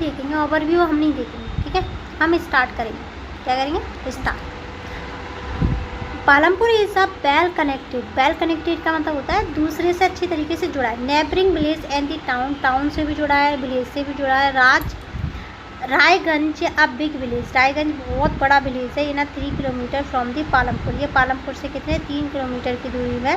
देखेंगे, ओवरव्यू हम नहीं देखेंगे, ठीक है। हम स्टार्ट करेंगे, क्या करेंगे, start. Palampur is a well connected, well connected का मतलब होता है दूसरे से अच्छी तरीके से जुड़ा है। Neighbouring village and the town, town से भी जुड़ा है, विलेज से भी जुड़ा है। Raiganj a big village, Raiganj बहुत बड़ा विलेज है। In 3 kilometre from the Palampur, ये पालमपुर से कितने 3 किलोमीटर की दूरी में।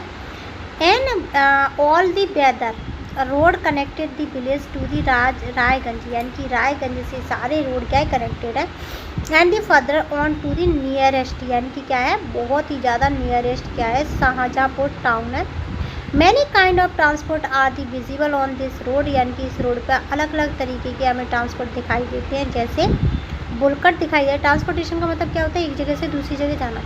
And all the weather road connected the village to the Raiganj, यानी कि रायगंज से सारे रोड क्या है, कनेक्टेड है। And the further on to the nearest, यानी कि क्या है, बहुत ही ज़्यादा नियरेस्ट क्या है, शाहजहाँपुर टाउन है। Many kind of transport are the visible on this road, यानी कि इस रोड पर अलग अलग तरीके के हमें ट्रांसपोर्ट दिखाई देते हैं। जैसे बुलकट दिखाई दे, ट्रांसपोर्टेशन का मतलब क्या होता है, एक जगह से दूसरी जगह जाना।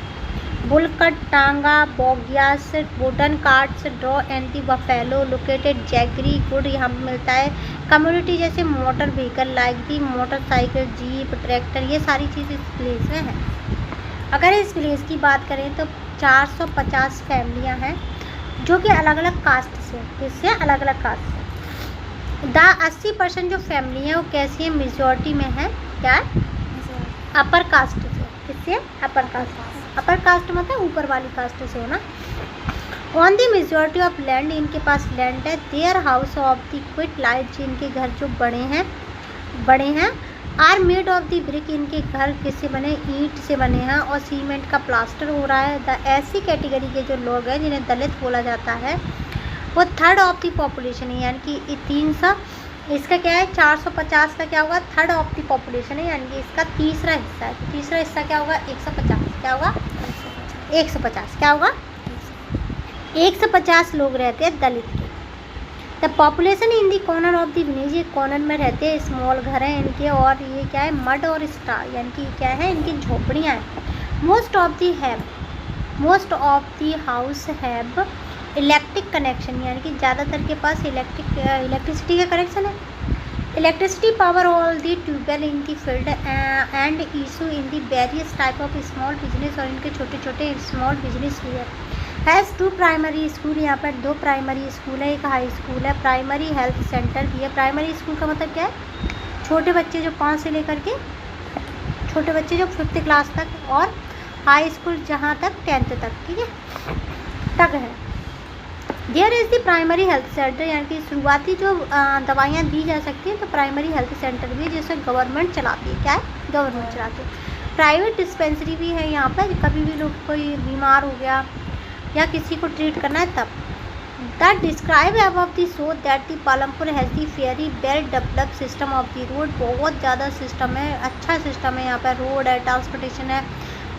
Bullock cart, tonga, bogies, wooden carts, draw and the buffalo located jaggery गुड यहाँ पर मिलता है। कम्युनिटी जैसे motor vehicle like the motorcycle, jeep, tractor, ये सारी चीज़ इस विलेज में है। अगर इस विलेज की बात करें तो 450 फैमिलियाँ हैं जो कि अलग अलग कास्ट से, किससे, अलग अलग कास्ट से। द 80% जो फैमिली है वो कैसी है, मेजॉरिटी में है, क्या है, अपर कास्ट से, किससे, अपर कास्ट। अपर कास्ट मतलब ऊपर वाली कास्ट से हो ना। On the majority of land, इनके पास लैंड है। Their house of the quite light, जिनके घर जो बड़े हैं। Are made of the brick, इनके घर किससे बने, ईंट से बने हैं और सीमेंट का प्लास्टर हो रहा है। द ऐसी कैटेगरी के जो लोग हैं जिन्हें दलित बोला जाता है, वो थर्ड ऑफ दी पॉपुलेशन है, यानी कि 300, इसका क्या है, 450 का क्या होगा, थर्ड ऑफ दी पॉपुलेशन है, यानी कि इसका तीसरा हिस्सा है। तीसरा हिस्सा क्या होगा, 150, क्या होगा, 150, क्या होगा, 150 लोग रहते हैं दलित के। The population in the corner of the village, ये कॉर्नर में रहते हैं, स्मॉल घर हैं इनके, और ये क्या है, मड और स्टार, यानी कि क्या है, इनकी झोपड़ियाँ हैं। Most of the house have electric connection, यानी कि ज़्यादातर के पास इलेक्ट्रिसिटी का कनेक्शन है। Electricity power all the tubewell in the field and issue in the various type of small business, और इनके छोटे छोटे स्मॉल बिजनेस भी है। हैज़ 2 प्राइमरी स्कूल, यहाँ पर 2 प्राइमरी स्कूल है, एक हाई स्कूल है। प्राइमरी हेल्थ सेंटर भी है। प्राइमरी स्कूल का मतलब क्या है, छोटे बच्चे जो 5 से लेकर के, छोटे बच्चे जो 5th क्लास तक, और हाई स्कूल जहाँ तक 10th तक, ठीक है, तक है। There is the primary health centre, यानी कि शुरुआती जो दवाइयाँ दी जा सकती हैं, तो प्राइमरी हेल्थ सेंटर भी है जिसे गवर्नमेंट चलाती है, क्या है, गवर्नमेंट चलाती है। प्राइवेट डिस्पेंसरी भी है यहाँ पर, कभी भी लोग कोई बीमार हो गया या किसी को ट्रीट करना है तब। That describe above the show that the Palampur has the very well developed system of the road, बहुत ज़्यादा सिस्टम है, अच्छा सिस्टम है यहाँ पर। रोड है, ट्रांसपोर्टेशन है,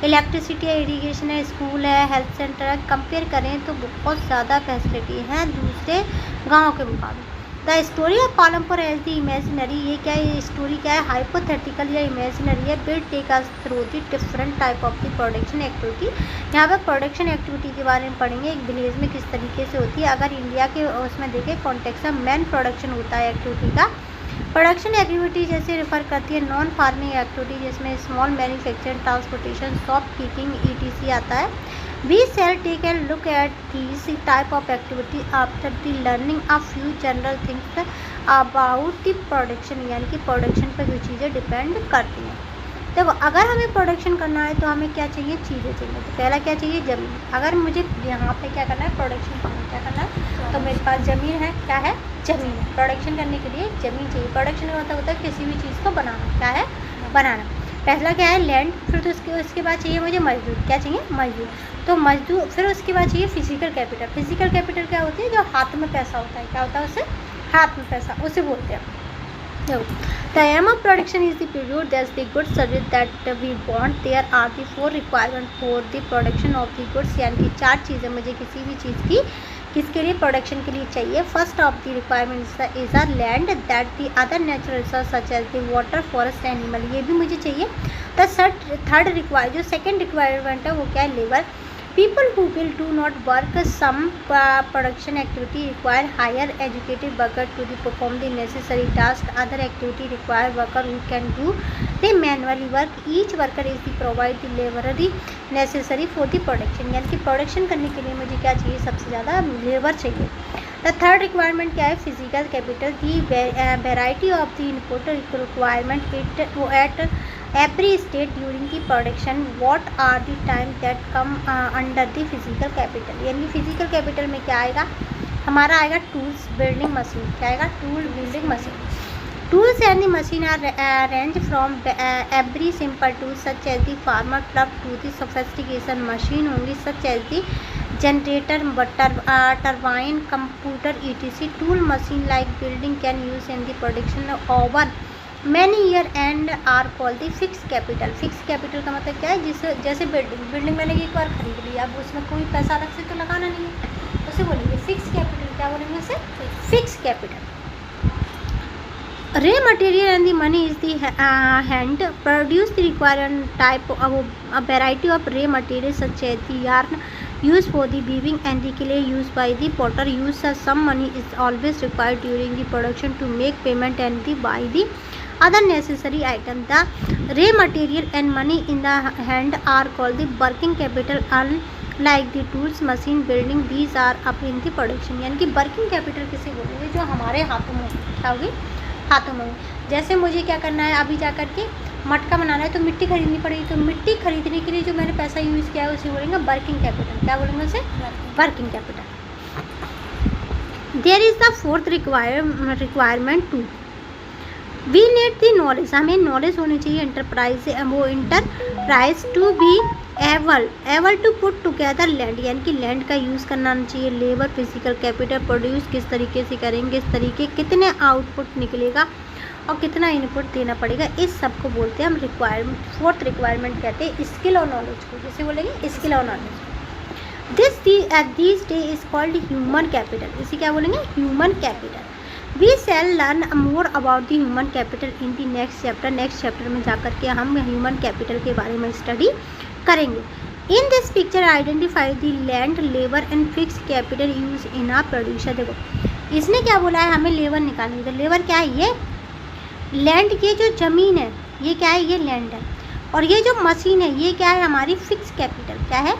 इलेक्ट्रिसिटी है, इरीगेशन है, स्कूल है, हेल्थ सेंटर है। कंपेयर करें तो बहुत ज़्यादा फैसिलिटी है दूसरे गाँव के मुकाबले। The story of Palampur as the imaginary, ये क्या है, ये स्टोरी क्या है, हाइपोथेटिकल या इमेजिनरी है। Will take us through the different type of the production activity, यहाँ पर प्रोडक्शन एक्टिविटी के बारे में पढ़ेंगे, एक विलेज में किस तरीके से होती है। अगर इंडिया के उसमें देखें कॉन्टेक्स्ट में, मेन प्रोडक्शन होता है एक्टिविटी का। प्रोडक्शन एक्टिविटी जैसे रेफर करती है नॉन फार्मिंग एक्टिविटी, जिसमें small manufacturing, transportation, shopkeeping, ETC आता है। We shall take a look at these type of activity after the learning a few general things about the production, यानी कि production पर जो चीज़ें डिपेंड करती हैं। देखो, अगर हमें प्रोडक्शन करना है तो हमें क्या चाहिए, चीज़ें चाहिए। तो पहला क्या चाहिए, ज़मीन। अगर मुझे यहाँ पे क्या करना है, प्रोडक्शन करना है, क्या करना है, तो मेरे पास ज़मीन है, क्या है, ज़मीन है। प्रोडक्शन करने के लिए ज़मीन चाहिए। प्रोडक्शन का मतलब होता है किसी भी चीज़ को बनाना, क्या है, बनाना। पहला क्या है, लैंड, फिर तो उसके बाद चाहिए मुझे मजदूर, क्या चाहिए, मजदूर। तो मजदूर, फिर उसके बाद चाहिए फिजिकल कैपिटल। फिजिकल कैपिटल क्या होती है, जो हाथ में पैसा होता है, क्या होता है उससे, हाथ में पैसा, उसे बोलते हैं। The aim of production is the period that's the goods service that we want. There are the 4 requirement for the production of the goods, यानी कि 4 चीज़ें मुझे किसी भी चीज़ की किसके लिए, प्रोडक्शन के लिए चाहिए। First of the requirement is a land, that the other natural resource such as the water, forest, animal, ये भी मुझे चाहिए। द थर्ड रिक्वायर, जो सेकेंड रिक्वायरमेंट है वो क्या है, labour. People who will do not work some production activity require higher educated worker to perform the necessary task. Other activity require worker who can do the manually work. Each worker is the provide the laboratory necessary for the production. यानी कि production करने के लिए मुझे क्या चाहिए, सबसे ज़्यादा लेबर चाहिए। द थर्ड रिक्वायरमेंट क्या है, physical capital. The variety of the input requirement it at every state during the production, what are the time that come under the physical capital. यानी फिजिकल कैपिटल में क्या आएगा, हमारा आएगा tools, building machine. क्या आएगा, tool, building machine. Tools and the machine are range from every simple tool such as the farmer plug to the sophistication machine होंगी such as the generator, turbine, computer etc. Tool machine like building can use in the production over many year and are called the fixed capital. Fixed capital का मतलब क्या है, जिस जैसे building मैंने एक बार खरीद लिया, अब उसमें कोई पैसा अलग से तो लगाना नहीं है, उसे बोलेंगे फिक्स कैपिटल। क्या बोलेंगे उसे, fix capital. Raw material and the money is the hand produce the required type of a variety of raw materials such as the yarn used for the weaving and the clay used by the potter. Use some money is always required during the production to make payment and the buy the other necessary item. The raw material and money in the hand are called the working capital. Unlike the tools, machine, building, these are up in the production. यानी कि working capital किसे बोलेंगे, जो हमारे हाथों में क्या होगी, हाथों में। जैसे मुझे क्या करना है, अभी जा कर के मटका बनाना है तो मिट्टी खरीदनी पड़ेगी, तो मिट्टी खरीदने के लिए जो मैंने पैसा यूज़ किया है उसे बोलेंगे वर्किंग कैपिटल। क्या बोलेंगे उसे, working capital. There is the fourth requirement to we need the knowledge. हमें नॉलेज होनी चाहिए, enterprise to be able to put together land, यानी कि लैंड का यूज़ करना आना चाहिए। लेबर, फिजिकल कैपिटल, प्रोड्यूस किस तरीके से करेंगे, इस तरीके कितने आउटपुट निकलेगा और कितना इनपुट देना पड़ेगा, इस सब को बोलते हैं हम रिक्वायरमेंट। फोर्थ रिक्वायरमेंट कहते हैं स्किल और नॉलेज को, जैसे बोलेंगे स्किल और knowledge. This day is called human capital. इसे क्या बोलेंगे, human capital. We shall learn more about the human capital in the next chapter. Next chapter में जाकर के हम ह्यूमन कैपिटल के बारे में स्टडी करेंगे। In this picture identify the land, labour and fix capital use in a producer. देखो इसने क्या बोला है, हमें लेबर निकालनी। तो लेबर क्या है, ये लैंड, ये जो ज़मीन है ये क्या है, ये लैंड है। और ये जो मशीन है ये क्या है, हमारी फिक्स कैपिटल। क्या है,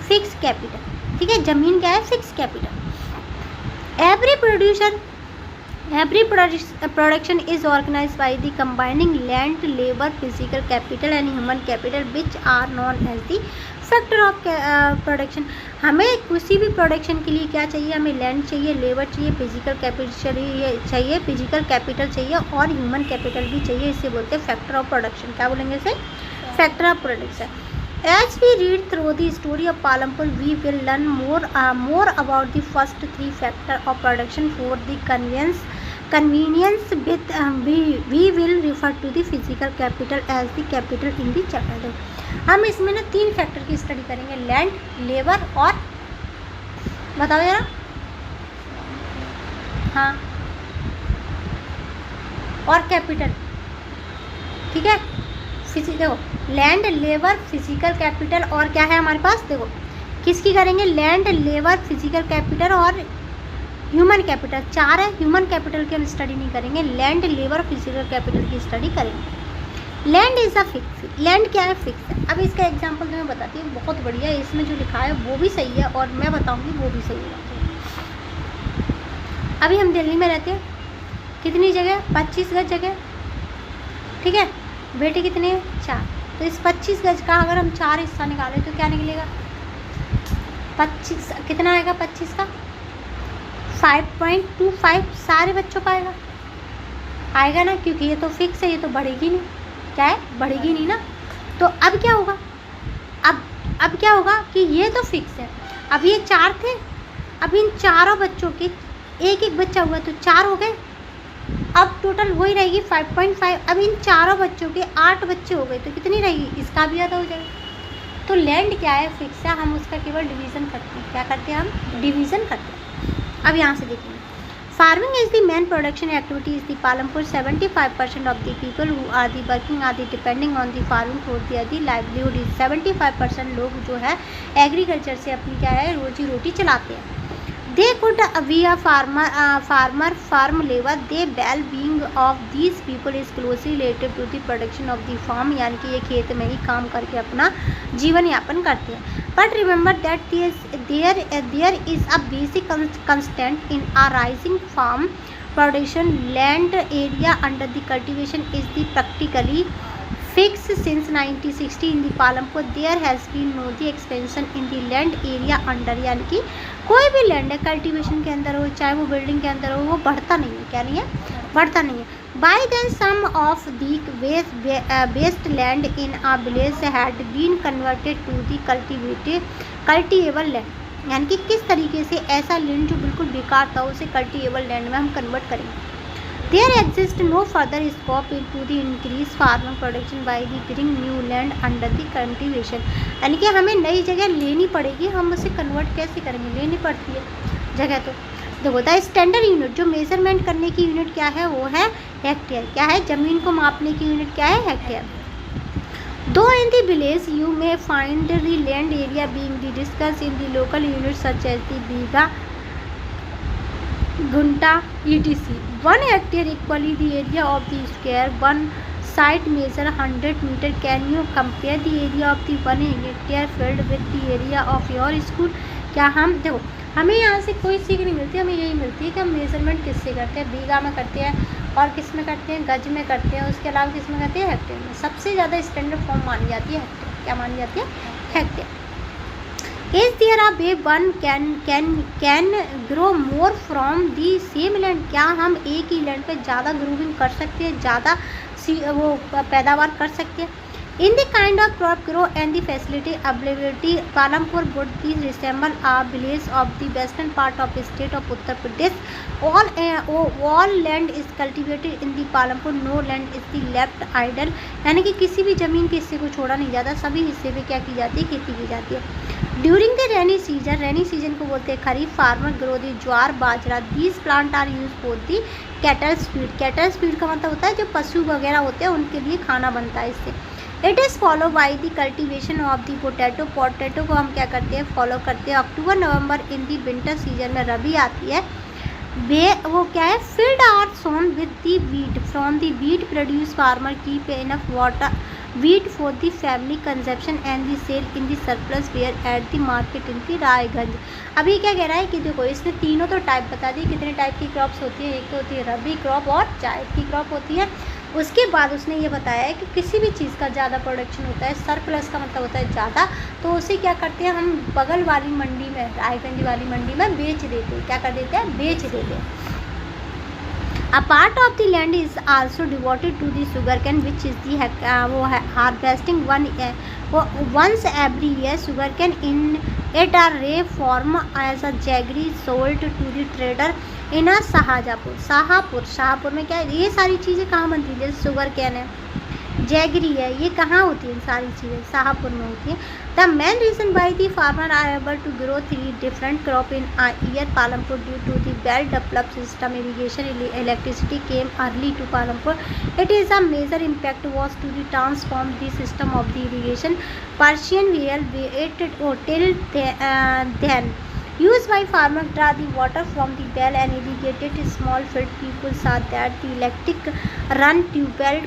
फिक्स कैपिटल। ठीक है, ज़मीन क्या है, fix capital. Every production is organized by the combining land, labor, physical capital and human capital, which are known as the factor of production. हमें किसी भी प्रोडक्शन के लिए क्या चाहिए, हमें लैंड चाहिए, लेबर चाहिए, फिजिकल कैपिटल चाहिए और ह्यूमन कैपिटल भी चाहिए। इसे बोलते हैं फैक्टर ऑफ प्रोडक्शन। क्या बोलेंगे इसे, factor of production. As we read through the story of Palampur, we will learn more about the first three factors of production. For the convenience with we will refer to the physical capital as the capital in the chapter. हम इसमें ना 3 factor की study करेंगे, land, labour और बताओ यार, हाँ, और कैपिटल। ठीक है, देखो लैंड, लेबर, फिजिकल कैपिटल और क्या है हमारे पास, देखो किसकी करेंगे, लैंड, लेबर, फिजिकल कैपिटल और ह्यूमन कैपिटल। 4 है, ह्यूमन कैपिटल की हम स्टडी नहीं करेंगे, लैंड, लेबर, फिजिकल कैपिटल की स्टडी करेंगे। Land is a fix, land क्या है, फिक्स है। अब इसका एग्जांपल तो मैं बताती हूँ, बहुत बढ़िया है, इसमें जो लिखा है वो भी सही है और मैं बताऊँगी वो भी सही है। अभी हम दिल्ली में रहते हैं, कितनी जगह, 25 गज जगह। ठीक है, बेटे कितने हैं, 4। तो इस 25 गज का अगर हम 4 हिस्सा निकालें तो क्या निकलेगा, 25 कितना आएगा, 25 का 5.25 सारे बच्चों का आएगा ना, क्योंकि ये तो फिक्स है, ये तो बढ़ेगी नहीं। क्या है, बढ़ेगी नहीं ना। तो अब क्या होगा, अब क्या होगा कि ये तो फिक्स है, अब ये 4 थे, अब इन चारों बच्चों के एक बच्चा हुआ तो 4 हो गए, अब टोटल वही रहेगी 5.5। अब इन चारों बच्चों के 8 बच्चे हो गए तो कितनी रहेगी, इसका भी आधा हो जाएगा। तो लैंड क्या है, फिक्स है, हम उसका केवल डिवीज़न करते हैं। क्या करते हैं, हम डिवीज़न करते हैं। अब यहाँ से देखेंगे, farming is the main production activity is the Palampur. 75% of the people who are the working are the depending on the farming for the livelihood is. 75% लोग जो है एग्रीकल्चर से अपनी क्या है, रोजी रोटी चलाते हैं। They could be a farm labor. The well-being of these people is closely related to the production of the farm, यानी कि ये खेत में ही काम करके अपना जीवन यापन करते हैं। But remember that there is a basic constant in a rising farm production. Land area under the cultivation is the practically fixed since 1960 in the Palampur. There has been no the expansion in the land area under, यानी कि कोई भी land है cultivation के अंदर हो चाहे वो बिल्डिंग के अंदर हो वो बढ़ता नहीं है, क्या नहीं है, बढ़ता नहीं है. By then some of the waste land in a village had been converted to the cultivable land. यानी कि किस तरीके से ऐसा लैंड जो बिल्कुल बेकार था उसे कल्टीवेबल लैंड में हम कन्वर्ट करेंगे. There exists no further scope to the increase farming production by the bring new land under the cultivation. यानी कि हमें नई जगह लेनी पड़ेगी, हम उसे कन्वर्ट कैसे करेंगे, लेनी पड़ती है जगह. तो देखो द स्टैंडर्ड यूनिट जो मेजरमेंट करने की यूनिट क्या है वो है हेक्टेयर. क्या है, ज़मीन को मापने की यूनिट क्या है, hectare. Though in the village you may find the land area being discussed in the local units such as the bigha, ghunta, etc. 1 hectare equally the area of the square. One site measure 100 meter. Can you compare the area of the 1 hectare field with the area of your school? क्या हम देखो हमें यहाँ से कोई सीख नहीं मिलती, हमें यही मिलती है कि हम मेजरमेंट किससे करते हैं, बीघा में करते हैं और किस में करते हैं, गज में करते हैं, उसके अलावा किस में करते हैं, हेक्टेयर में. सबसे ज़्यादा स्टैंडर्ड फॉर्म मानी जाती है हेक्टेयर. क्या मानी जाती है, hectare. Is there a way one can grow more from the same land? क्या हम एक ही लैंड पे ज़्यादा ग्रोविंग कर सकते हैं, ज़्यादा वो पैदावार कर सकते हैं. In the kind of crop grow and the facility availability, Palampur would resemble a village of the western part of the state of Uttar Pradesh. All land is cultivated in the Palampur. No land is the left idle. यानी कि किसी भी ज़मीन के हिस्से को छोड़ा नहीं जाता, सभी हिस्से पे क्या की जाती है, खेती की जाती है. ड्यूरिंग द रेनी सीजन को बोलते हैं kharif. Farmer grow the jowar bajra. These plant are use for the cattles feed. Cattles feed का मतलब होता है जो पशु वगैरह होते हैं उनके लिए खाना बनता है इससे. It is follow by the cultivation of the potato. Potato को हम क्या करते हैं, फॉलो करते हैं. अक्टूबर नवंबर इन दी विंटर सीजन में रबी आती है. वे वो क्या है, field are sown with the wheat. From the wheat produce farmer keep enough water wheat for the family consumption and the sell in the surplus where at the market in the Raiganj. अभी क्या कह रहा है कि देखो इसने तीनों तो टाइप बता दी, कितने टाइप की क्रॉप्स होती है. एक तो होती है रबी क्रॉप और जायद की क्रॉप होती है. उसके बाद उसने ये बताया है कि किसी भी चीज़ का ज़्यादा प्रोडक्शन होता है, सरप्लस का मतलब होता है ज़्यादा, तो उसे क्या करते हैं हम बगल वाली मंडी में, रायगंज वाली मंडी में बेच देते हैं. क्या कर देते हैं, बेच देते हैं. A part of the land is also devoted to the sugarcane, which is the harvesting once every year. Sugarcane in it are ray form as a jaggery sold to the trader in a Shahpur में क्या है, ये सारी चीज़ें कहाँ बनती है, जैसे शुगर कैन है, जैगरी है, ये कहाँ होती है, सारी चीज़ें शाहपुर में होती है. The main reason why the farmer are able to grow 3 different crop in a year Palampur due to the well developed system. Irrigation electricity came early to Palampur. It is a major impact was to the transform the system of the irrigation. Persian well waited till then used by farmers draw the water from the well and irrigated small field. People saw that the electric run tubewell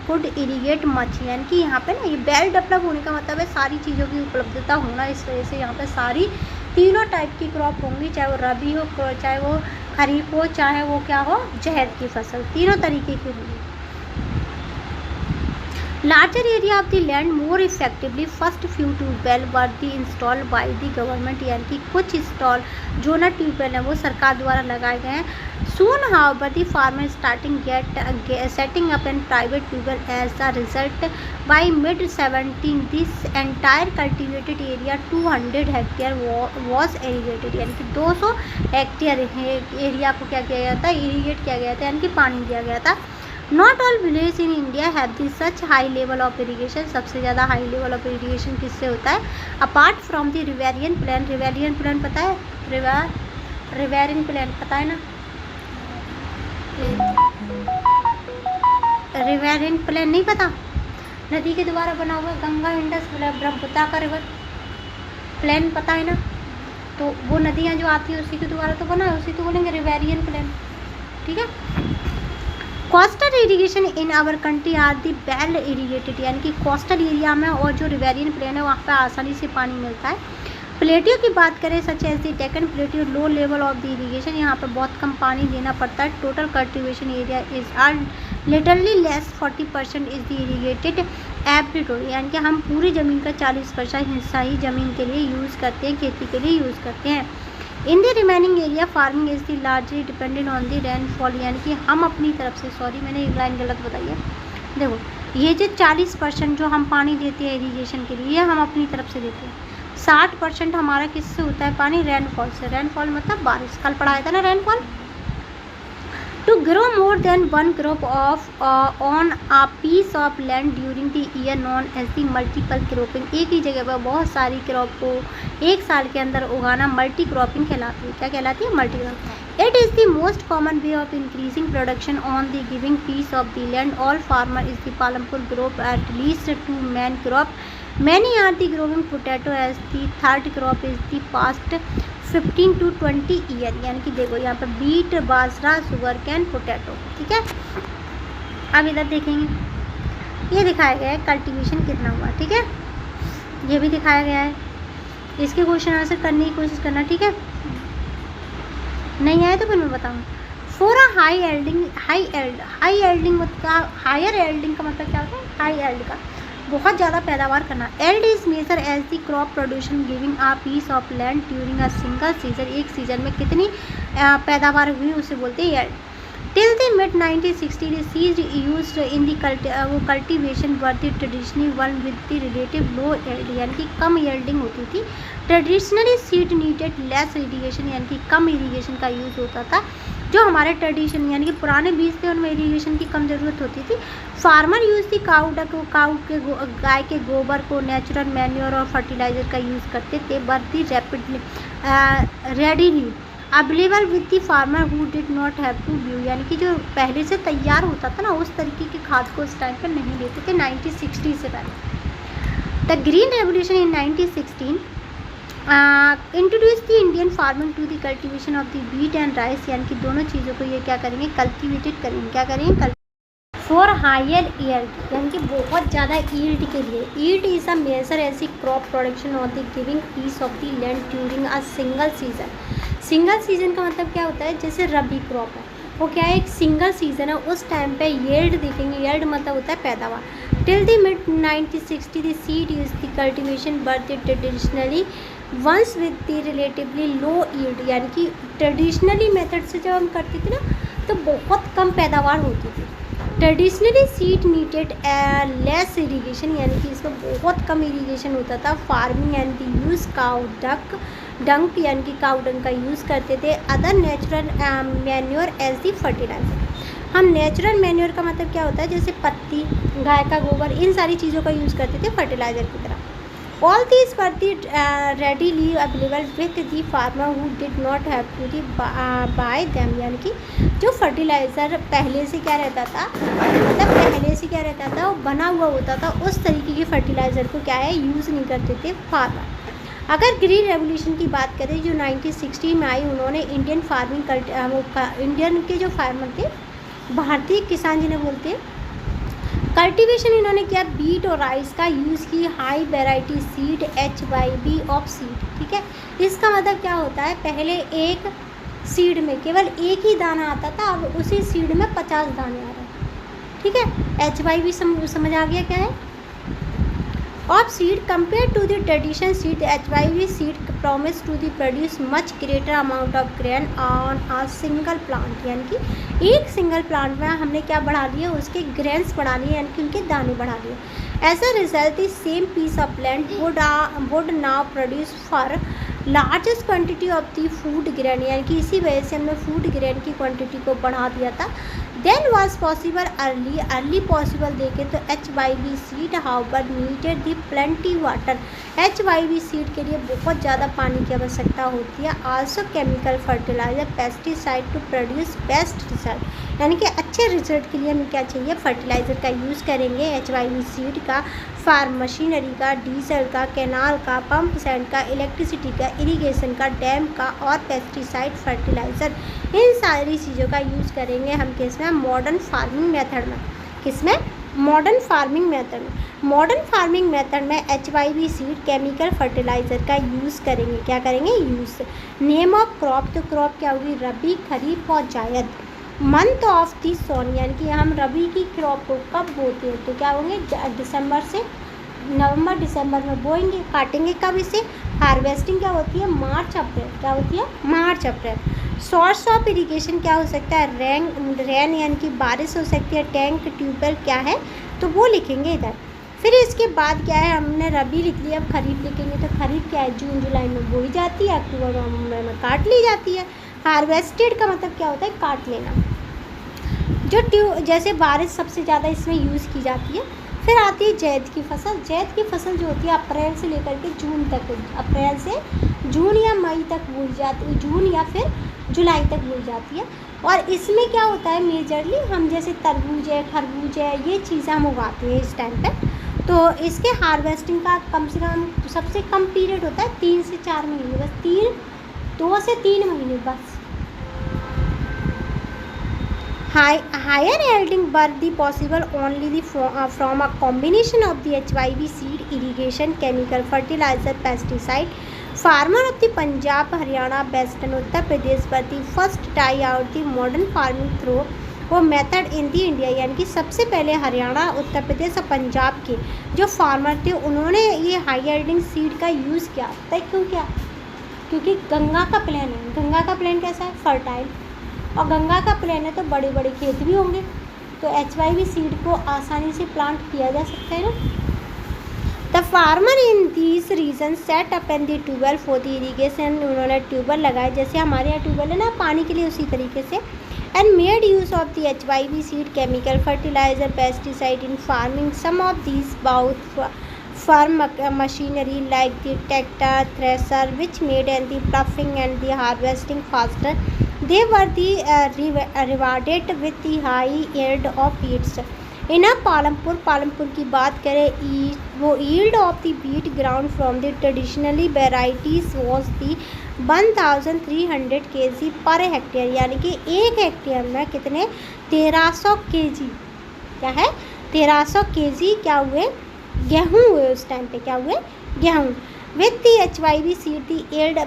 could irrigate much. यानी कि यहाँ पे ना ये well develop होने का मतलब है सारी चीज़ों की उपलब्धता होना. इस वजह से यहाँ पे सारी तीनों टाइप की क्रॉप होंगी, चाहे वो रबी हो, चाहे वो खरीफ हो, चाहे वो क्या हो, जहर की फसल, तीनों तरीके की होंगी. Larger area of the land more effectively. First few tubewell were the installed by the government. यानी कि कुछ इंस्टॉल जो ना ट्यूबवेल हैं वो सरकार द्वारा लगाए गए हैं. Soon however the farmer starting setting up a private tubewell. As a result by mid 17 this entire cultivated area 200 hectare was irrigated. यानी कि 200 हेक्टेयर एरिया को क्या किया गया था, इरीगेट किया गया था, यानी कि पानी दिया गया था. Not all villages in India have this such high level of irrigation. सबसे ज़्यादा हाई लेवल ऑफ इरीगेशन किससे होता है, apart from the riverine plan. Riverine plan पता है, रिवेरियन प्लान पता है ना, रिवेरियन प्लान नहीं पता, नदी के द्वारा बना हुआ गंगा इंडस ब्रह्मपुत्र का रिवर प्लान पता है ना. तो वो नदियाँ जो आती है उसी के द्वारा तो बना है, उसी तो बोलेंगे रिवेरियन प्लान. ठीक है. Coastal irrigation in our country are the well irrigated, यानी कि कोस्टल एरिया में और जो रिवेरियन प्लेन है वहाँ पे आसानी से पानी मिलता है। प्लेटियो की बात करें such as the Deccan plateau, low level of the irrigation, यहाँ पे बहुत कम पानी देना पड़ता है। Total cultivation area is are literally less 40% is the irrigated aptitude, यानी कि हम पूरी ज़मीन का 40% हिस्सा ही ज़मीन के लिए यूज़ करते हैं, खेती के लिए यूज़ करते हैं। In the remaining area farming is the largely dependent on the rainfall, यानी कि हम अपनी तरफ से, सॉरी मैंने एक लाइन गलत बताई है, देखो ये जो 40% जो हम पानी देते हैं इरीगेशन के लिए, ये हम अपनी तरफ से देते हैं। 60% हमारा किससे होता है पानी? रेनफॉल से। रेनफॉल मतलब बारिश, कल पढ़ाया था ना rainfall. To grow more than one crop of on a piece of land during the year known as the multiple cropping, एक ही जगह पर बहुत सारी क्रॉप को एक साल के अंदर उगाना मल्टी क्रॉपिंग कहलाती है। क्या कहलाती है? Multi crop. It is the most common way of increasing production on the giving piece of the land. All farmer is the Palampur crop at least 2 main crop. Many are the growing potato as the third crop is the past 15 to 20 year, यानी कि देखो यहाँ पर beat, बाजरा, sugar cane, potato. ठीक है, अब इधर देखेंगे, ये दिखाया गया है कल्टीवेशन कितना हुआ। ठीक है, ये भी दिखाया गया है, इसके क्वेश्चन आंसर करने की कोशिश करना। ठीक है, नहीं आए तो फिर मैं बताऊँ। For a high yielding higher yielding का मतलब क्या होता है? हाई एल्ड का बहुत ज़्यादा पैदावार करना। Yield is major as the crop production giving a piece of land during a single season, एक सीजन में कितनी पैदावार हुई उसे बोलते हैं yield. Till the mid 1960 the seed used in the cultivation were the traditional one with the relative low yield, यानी कि कम एल्डिंग होती थी। Traditionally seed needed less irrigation, यानी कि कम इरीगेशन का यूज़ होता था। जो हमारे ट्रेडिशन यानी कि पुराने बीज थे उनमें इरीगेशन की कम ज़रूरत होती थी। फार्मर यूज़ दी गाय के गोबर को नेचुरल मैन्योर और फर्टिलाइज़र का यूज़ करते थे। Both the rapidly readily available with the farmer who did not have to view, यानी कि जो पहले से तैयार होता था ना उस तरीके की खाद को उस टाइम पर नहीं लेते थे 1960 से पहले। The green revolution in 1916 introduce the Indian farming to the cultivation of the wheat and rice, यानी कि दोनों चीज़ों को ये क्या करेंगे? कल्टिवेटेड करेंगे। क्या करेंगे? फॉर हायर ईल्ड, यानी कि बहुत ज़्यादा ईल्ड के लिए। Yield is a major as crop production of the giving piece of the land during a single season. Single season का मतलब क्या होता है? जैसे रबी क्रॉप है वो क्या है? एक सिंगल सीजन है, उस टाइम पे यील्ड देखेंगे। यील्ड मतलब होता है पैदावार। Till the mid 1960 the seed use the cultivation both traditionally ones with the relatively low yield, यानी कि ट्रेडिशनली मेथड से जब हम करते थे ना तो बहुत कम पैदावार होती थी। Traditionally seed needed less irrigation, यानी कि इसमें बहुत कम इरीगेशन होता था। Farming and the use cow dung, यानी कि काउ डंक का यूज़ करते थे। Other natural manure as the fertiliser. हम नेचुरल मैन्योर का मतलब क्या होता है? जैसे पत्ती, गाय का गोबर, इन सारी चीज़ों का यूज़ करते थे फर्टिलाइज़र की तरह। All these were the readily available with the farmer who did not have to the buy them, यानी कि जो फर्टिलाइज़र पहले से क्या रहता था, मतलब पहले से क्या रहता था वो बना हुआ होता था, उस तरीके के फर्टिलाइज़र को क्या है यूज़ नहीं करते थे फार्मर। अगर ग्रीन रेवोल्यूशन की बात करें जो 1960 में आई, उन्होंने इंडियन फार्मिंग इंडियन के जो फार्मर थे, भारतीय किसान जिन्हें बोलते हैं, कल्टीवेशन इन्होंने किया बीट और राइस का यूज़ की। High variety seed HYB of seed. ठीक है, इसका मतलब क्या होता है? पहले एक सीड में केवल एक ही दाना आता था, अब उसी सीड में 50 दाने आ रहे हैं। ठीक है, HYB समझ आ गया क्या है? Of seed compare to the tradition seed, HYB seed promise to the produce much greater amount of grain on a single plant, यानी कि एक सिंगल प्लांट में हमने क्या बढ़ा लिया? उसके ग्रेन्स बढ़ा लिए, यानी कि उनके दाने बढ़ा लिए। As a result the same piece of land would now produce for largest quantity of the food grain, यानी कि इसी वजह से हमने फूड ग्रेन की क्वांटिटी को बढ़ा दिया था। Then was possible early possible देखें तो HYB seed however needed the plenty water. HYB seed के लिए बहुत ज़्यादा पानी की आवश्यकता होती है। Also chemical fertiliser pesticide to produce best result, यानी कि अच्छे रिजल्ट के लिए हमें क्या चाहिए, फर्टिलाइज़र का यूज़ करेंगे, HYV सीड का, फार्म मशीनरी का, डीजल का, कैनाल का, पंप सेट का, इलेक्ट्रिसिटी का, इरिगेशन का, डैम का और पेस्टिसाइड फर्टिलाइज़र, इन सारी चीज़ों का यूज़ करेंगे हम किसमें, मॉडर्न फार्मिंग मेथड में। किसमें, मॉडर्न फार्मिंग मेथड में। मॉडर्न फार्मिंग मेथड में HYV सीड केमिकल फर्टिलाइज़र का यूज़ करेंगे। क्या करेंगे, यूज़। नेम ऑफ क्रॉप, तो क्रॉप क्या होगी, रबी, खरीफ और जायद। मंथ ऑफ दी सोन, यानी कि हम रबी की क्रॉप को कब बोते हैं, तो क्या होंगे, दिसंबर से नवंबर दिसंबर में बोएंगे, काटेंगे कब इसे। हार्वेस्टिंग क्या होती है, मार्च अप्रैल, क्या होती है, मार्च अप्रैल। सोर्स ऑफ इरिगेशन क्या हो सकता है, रेन यानी कि बारिश हो सकती है, टैंक, ट्यूबवेल क्या है, तो वो लिखेंगे इधर। फिर इसके बाद क्या है, हमने रबी लिख लिया, अब खरीफ लिखेंगे, तो खरीफ क्या है, जून जुलाई में बोई जाती है, अक्टूबर नवंबर में काट ली जाती है। हार्वेस्टेड का मतलब क्या होता है, काट लेना। जो जैसे बारिश सबसे ज़्यादा इसमें यूज़ की जाती है। फिर आती है जैद की फसल। जैद की फसल जो होती है अप्रैल से लेकर के जून तक, अप्रैल से जून या मई तक बोई जाती है, जून या फिर जुलाई तक बोई जाती है। और इसमें क्या होता है, मेजरली हम जैसे तरबूज है, खरबूज है, ये चीज़ें हम उगाते हैं इस टाइम पे। तो इसके हार्वेस्टिंग का कम से कम सबसे कम पीरियड होता है 3 से 4 महीने, बस 2 से 3 महीने बस। Higher yielding birth the possible only from a combination of the HYV seed, irrigation, chemical fertilizer, pesticide. Farmer of the Punjab, Haryana, Western Uttar Pradesh were the first try out the modern farming through वो method in the India, यानी कि सबसे पहले हरियाणा, उत्तर प्रदेश और पंजाब के जो farmer थे उन्होंने ये हाई यील्डिंग सीड का यूज़ किया। तय क्यों किया, क्योंकि गंगा का प्लेन है। गंगा का प्लेन कैसा है, फर्टाइल, और गंगा का प्लेन है तो बड़े बड़े खेत भी होंगे, तो HYV सीड को आसानी से प्लांट किया जा सकता है ना। The farmer in these region set up an the tubewell for the irrigation, उन्होंने ट्यूबवेल लगाए, जैसे हमारे यहाँ ट्यूबवेल है ना पानी के लिए, उसी तरीके से। And made use of the HYV seed, chemical fertiliser, pesticide in farming. Some of these both farm machinery like the tractor, thresher, which made and the ploughing and the harvesting faster. They were rewarded with the high yield of wheat. In Palampur की बात करें, वो yield of the wheat ground from the traditionally varieties was the 1300 kg per hectare, यानी कि एक hectare में कितने 1300 kg, क्या है 1300 kg क्या हुए, गेहूँ हुए। उस टाइम पे क्या हुए, गेहूँ। With the HYV seed the yield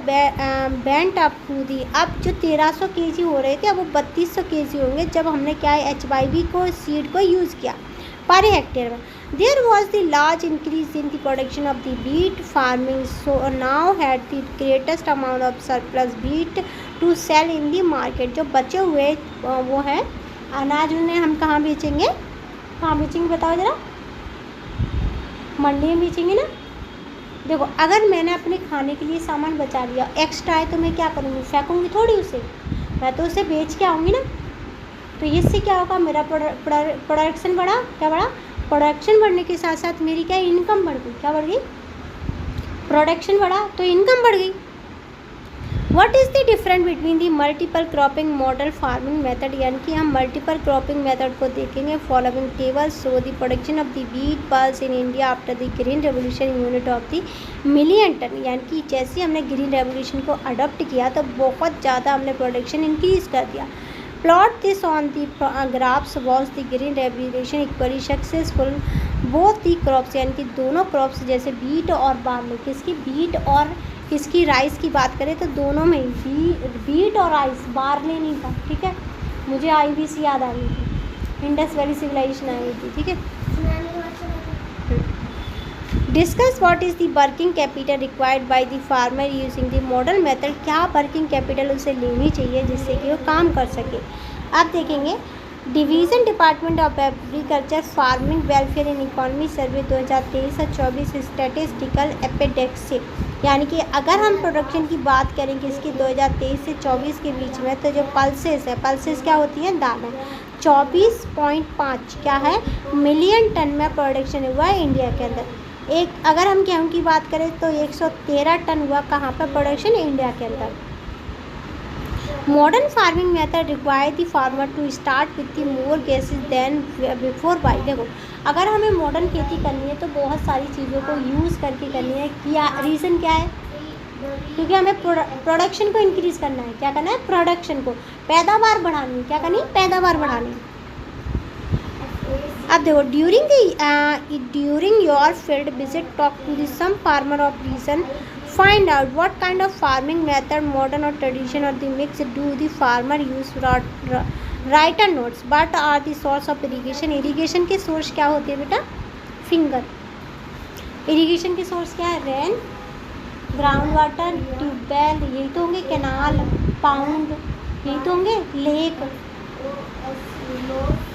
went up to the, अब जो 1300 kg हो रहे थे अब वो 3200 kg होंगे जब हमने क्या है HYV को सीड को यूज़ किया पर हेक्टेयर में। There was the large increase in the production of the wheat farming, so now had the greatest amount of surplus wheat to sell in the market. जो बचे हुए वो है अनाज, उन्हें हम कहाँ बेचेंगे, कहाँ बेचेंगे बताओ ज़रा, मंडी में बेचेंगे ना। देखो अगर मैंने अपने खाने के लिए सामान बचा लिया, एक्स्ट्रा है, तो मैं क्या करूँगी, फेंकूँगी थोड़ी उसे, मैं तो उसे बेच के आऊँगी ना। तो इससे क्या होगा, मेरा प्रोडक्शन बढ़ा, क्या बढ़ा, प्रोडक्शन बढ़ने के साथ साथ मेरी क्या इनकम बढ़ गई, क्या बढ़ गई, प्रोडक्शन बढ़ा तो इनकम बढ़ गई। What is the difference between the multiple cropping model farming method, यानी कि हम मल्टीपल क्रॉपिंग मेथड को देखेंगे। Following table show the production of the wheat pulse in India after the green revolution unit of the million tonne, यानी कि जैसे हमने green revolution को अडॉप्ट किया तो बहुत ज़्यादा हमने प्रोडक्शन इंक्रीज़ कर दिया। Plot this on the graphs was the green revolution equally successful both the crops, यानी कि दोनों क्रॉप्स जैसे बीट और बार्ले, किसकी बीट और किसकी राइस की बात करें तो दोनों में बीट और राइस, बार्ले नहीं था, ठीक है। मुझे IBC याद आ गई थी, इंडस वैली सिविलाइजेशन आ गई थी, ठीक है। Discuss what is the working capital required by the farmer using the modern method, क्या वर्किंग कैपिटल उसे लेनी चाहिए जिससे कि वो काम कर सके। अब देखेंगे division department of agriculture farming welfare and economy survey 2023 और 24 स्टैटिस्टिकल एपेडेक्स, यानी कि अगर हम प्रोडक्शन की बात करें कि इसकी 2023 से 24 के बीच में, तो जो पल्सेस है, पल्सेस क्या होती हैं, दालें, 24.5 क्या है मिलियन टन में प्रोडक्शन हुआ है इंडिया के अंदर। एक अगर हम गेहूँ की बात करें तो 113 टन हुआ कहाँ पर प्रोडक्शन, इंडिया के अंदर। Modern farming method require the farmer to start with the more gases than before by. देखो अगर हमें मॉडर्न खेती करनी है तो बहुत सारी चीज़ों को यूज़ करके करनी है। क्या रीज़न क्या है? क्योंकि हमें प्रोडक्शन को इंक्रीज़ करना है। क्या करना है? प्रोडक्शन को, पैदावार बढ़ानी है। क्या करनी है? पैदावार बढ़ानी है। अब देखो during your field visit talk to the some farmer of region, find out what kind of farming method modern और ट्रेडिशन और the mix do the farmer use, writer notes but are the source of irrigation. Irrigation के source क्या होते हैं बेटा? Finger. Irrigation के source क्या है? रेन, ग्राउंड वाटर, ट्यूबवेल, यही तो होंगे। कैनाल, पाउंड, यही तो होंगे। Lake.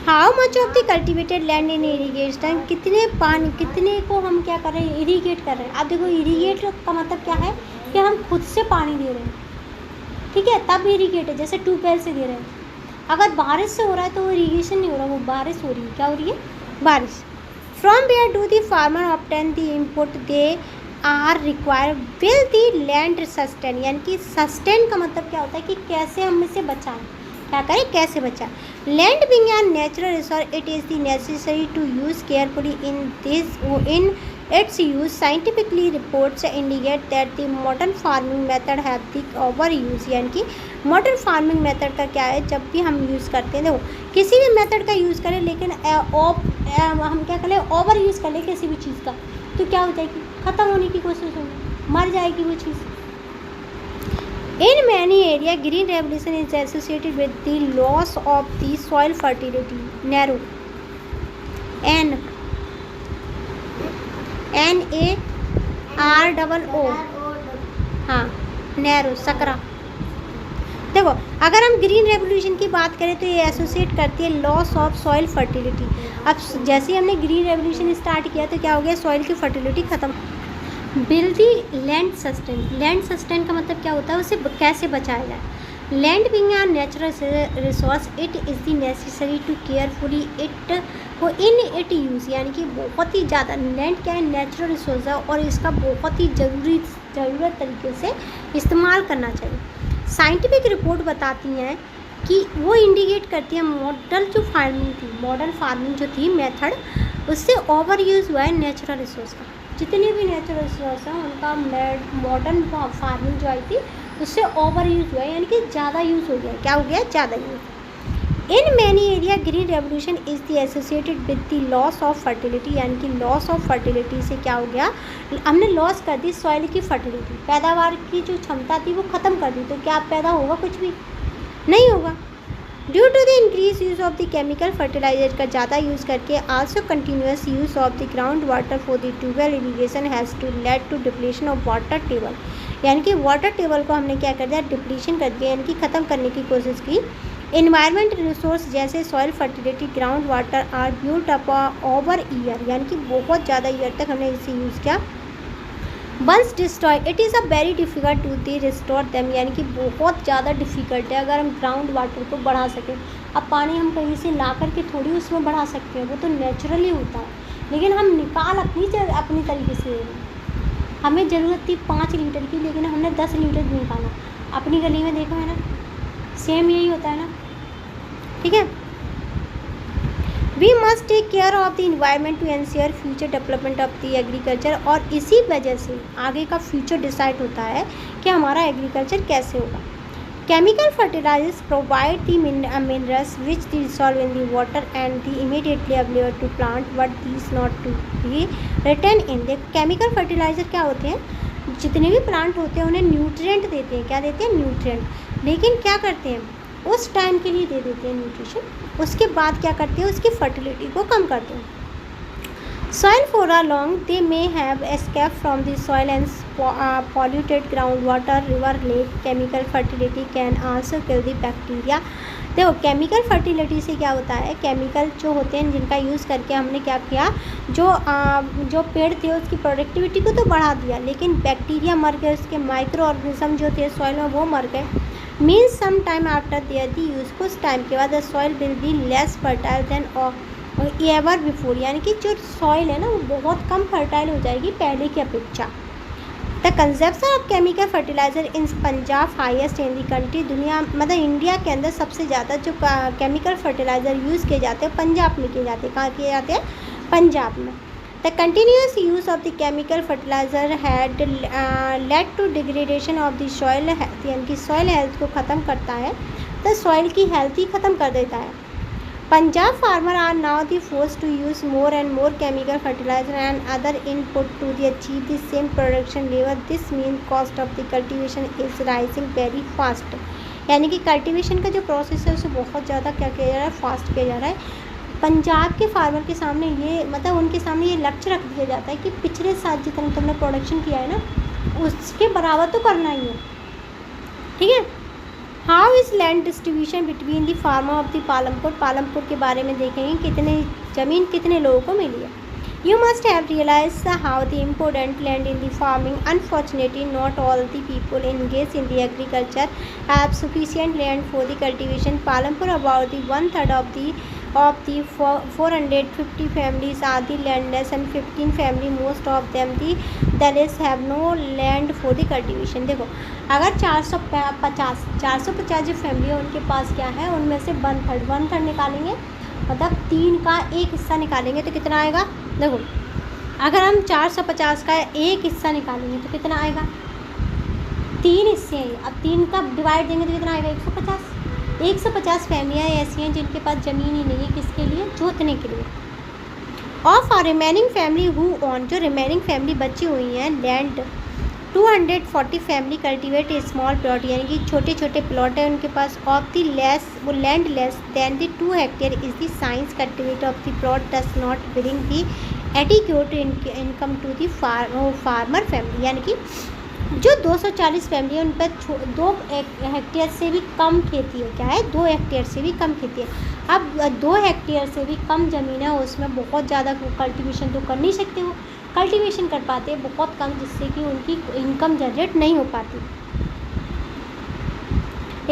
How much of the cultivated land in irrigation, कितने को हम क्या कर रहे हैं? इरीगेट कर रहे हैं। अब देखो इरीगेट का मतलब क्या है कि हम खुद से पानी दे रहे हैं, ठीक है, तब इरीगेट है। जैसे ट्यूबवेल से दे रहे हैं। अगर बारिश से हो रहा है तो वो इरीगेशन नहीं हो रहा, वो बारिश हो रही है। क्या हो रही है? बारिश। From where do the farmer obtain the input they are require will the land sustain, यानी कि सस्टेन का मतलब क्या होता है कि कैसे हम इसे बचाएं। क्या करें? कैसे बचाएं। Land being a natural resource it is the necessary to use carefully in its use. Scientifically reports indicate that the modern farming method have the over use, यानी कि मॉडर्न फार्मिंग मेथड का क्या है? जब भी हम यूज़ करते हैं, देखो किसी भी मेथड का यूज़ करें लेकिन हम क्या करें? ओवर यूज़ कर लें किसी भी चीज़ का तो क्या हो जाएगी? ख़त्म होने की कोशिश होगी, मर जाएगी वो चीज़। In many areas, green revolution is associated with the loss of the soil fertility. Narrow. NAROO. हाँ, नैरो, सकरा। देखो अगर हम ग्रीन रेवोल्यूशन की बात करें तो ये एसोसिएट करती है लॉस ऑफ सॉइल फर्टिलिटी। अब जैसे ही हमने ग्रीन रेवोल्यूशन स्टार्ट किया तो क्या हो गया? सॉइल की फर्टिलिटी ख़त्म। Build the land sustain. Land sustain का मतलब क्या होता है? उसे कैसे बचाया जाए। Land being a natural resource it is the necessary to carefully it in it use, यानी कि बहुत ही ज़्यादा लैंड क्या है? नेचुरल रिसोर्स है और इसका बहुत ही ज़रूरत तरीके से इस्तेमाल करना चाहिए। साइंटिफिक रिपोर्ट बताती हैं कि वो इंडिकेट करती है मॉडर्न फार्मिंग जो थी मेथड, उससे ओवर यूज़ हुआ है नेचुरल रिसोर्स का। जितने भी नेचुरल रिसोर्स हैं उनका मॉडर्न फार्मिंग जो आई थी उससे ओवर यूज़ हुआ है, यानी कि ज़्यादा यूज़ हो गया। क्या हो गया? ज़्यादा use. In many area green revolution is the associated with the loss of fertility, यानी कि लॉस ऑफ फर्टिलिटी से क्या हो गया? हमने लॉस कर दी सॉइल की फर्टिलिटी, पैदावार की जो क्षमता थी वो ख़त्म कर दी। तो क्या पैदा होगा? कुछ भी नहीं होगा। Due to the increase use of the chemical fertiliser का ज़्यादा यूज़ करके also continuous use of the ground water for the tubewell irrigation has to lead to depletion of water table, यानी कि वाटर टेबल को हमने क्या कर दिया? डिप्लीशन कर दिया, यानी कि ख़त्म करने की कोशिश की। इन्वायरमेंट रिसोर्स जैसे soil fertility, ground water are built up over year, यानी कि बहुत ज़्यादा ईयर तक हमने इसे यूज़ किया। Once destroy it is a very difficult to the restore them, यानी कि बहुत ज़्यादा डिफ़िकल्ट है अगर हम ग्राउंड वाटर को बढ़ा सकें। अब पानी हम कहीं से ला करके थोड़ी उसमें बढ़ा सकते हैं, वो तो नेचुरली होता है, लेकिन हम निकाल अपनी तरीके से। हमें ज़रूरत थी 5 लीटर की, लेकिन हमने 10 लीटर निकाला। अपनी गली में देखो है ना, सेम यही होता है ना, ठीक है। We must take care of the environment to ensure future development of the agriculture, और इसी वजह से आगे का फ्यूचर डिसाइड होता है कि हमारा एग्रीकल्चर कैसे होगा। Chemical fertilisers provide the minerals which dissolve in the water and the immediately available to plant but this not to be retain in the. Chemical fertiliser क्या होते हैं? जितने भी प्लांट होते हैं उन्हें न्यूट्रिएंट देते हैं। क्या देते हैं? न्यूट्रिएंट। लेकिन क्या करते हैं? उस टाइम के लिए दे देते हैं न्यूट्रिशन, उसके बाद क्या करते हैं? उसकी फर्टिलिटी को कम करते हैं। Soil for a long they may have escape from the soil and polluted ground water, river, lake. Chemical fertility can also kill the bacteria. देखो केमिकल फर्टिलिटी से क्या होता है? केमिकल जो होते हैं जिनका यूज़ करके हमने क्या किया? जो पेड़ थे उसकी प्रोडक्टिविटी को तो बढ़ा दिया, लेकिन बैक्टीरिया मर गए, उसके माइक्रो ऑर्गेनिज्म जो थे सॉइल में वो मर गए। Means some time after their the use, कुछ टाइम के बाद the soil will be less fertile than ever before, यानी कि जो सॉइल है ना वो बहुत कम फर्टाइल हो जाएगी पहले की अपेक्षा। The consumption of chemical fertiliser in Punjab highest in the country, दुनिया मतलब इंडिया के अंदर सबसे ज़्यादा जो केमिकल फर्टिलाइज़र यूज़ किए जाते हैं पंजाब में किए जाते हैं। कहाँ किए जाते हैं? पंजाब में। The continuous use of the chemical fertiliser had led to degradation of the soil health, यानी कि सॉइल हेल्थ को ख़त्म करता है, तो सॉइल की हेल्थ ही ख़त्म कर देता है। Punjab farmer are now the force to use more and more chemical fertiliser and other input to the achieve the same production level. This mean cost of the cultivation is rising very fast, यानी कि cultivation का जो process है उसे बहुत ज़्यादा क्या किया जा रहा है? फास्ट किया जा रहा है। पंजाब के फार्मर के सामने ये मतलब उनके सामने ये लक्ष्य रख दिया जाता है कि पिछले साल जितना तुमने प्रोडक्शन किया है ना उसके बराबर तो करना ही है, ठीक है। How is land distribution between the farmer of the Palampur, Palampur के बारे में देखेंगे कितने ज़मीन कितने लोगों को मिली है। You must have realise how the important land in the farming, unfortunately not all the people engage in the agriculture have sufficient land for the cultivation. Palampur about the 1/3 of the 450 families are the landless and 15 family, most of them the rest have no land for the cultivation। देखो अगर 450 जो family है उनके पास क्या है, उनमें से 1/3 निकालेंगे, मतलब 3 का एक हिस्सा निकालेंगे तो कितना आएगा? देखो अगर हम 450 का एक हिस्सा निकालेंगे तो कितना आएगा? 3 हिस्से हैं, अब 3 का डिवाइड देंगे तो कितना आएगा? 150। 150 फैमिलियाँ ऐसी हैं जिनके पास ज़मीन ही नहीं है, किसके लिए? जोतने के लिए। Of are remaining family who on, जो रिमेनिंग फैमिली बची हुई हैं land, 240 family cultivate a small plot, यानी कि छोटे छोटे प्लॉट है उनके पास। ऑफ द लेस वो land less than the 2 hectare is the science cultivate of the plot does not bring the adequate income to the farmer family, यानी कि जो 240 फैमिली है उन पर 2 हेक्टेयर से भी कम खेती है। क्या है? 2 हेक्टेयर से भी कम खेती है। अब 2 हेक्टेयर से भी कम ज़मीन है, उसमें बहुत ज़्यादा कल्टीवेशन तो कर नहीं सकते, वो कल्टीवेशन कर पाते हैं बहुत कम, जिससे कि उनकी इनकम जनरेट नहीं हो पाती।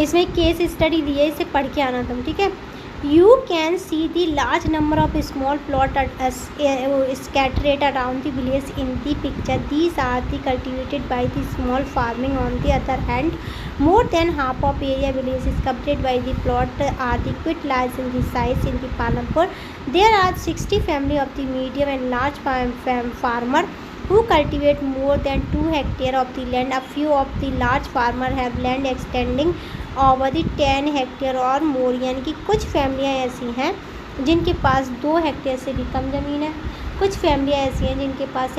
इसमें केस स्टडी दी है, इसे पढ़ के आना तुम, ठीक है। You can see the large number of small plot scattered around the village in the picture. These are the cultivated by the small farming. On the other hand, more than half of area village is covered by the plot are the quite large in the size in the Palampur. There are 60 family of the medium and large farmer who cultivate more than 2 hectare of the land. A few of the large farmer have land extending over the 10 hectare और मोर, यानी कि कुछ फैमिलियाँ ऐसी हैं जिनके पास 2 hectare से भी कम ज़मीन है, कुछ फैमिलियाँ ऐसी हैं जिनके पास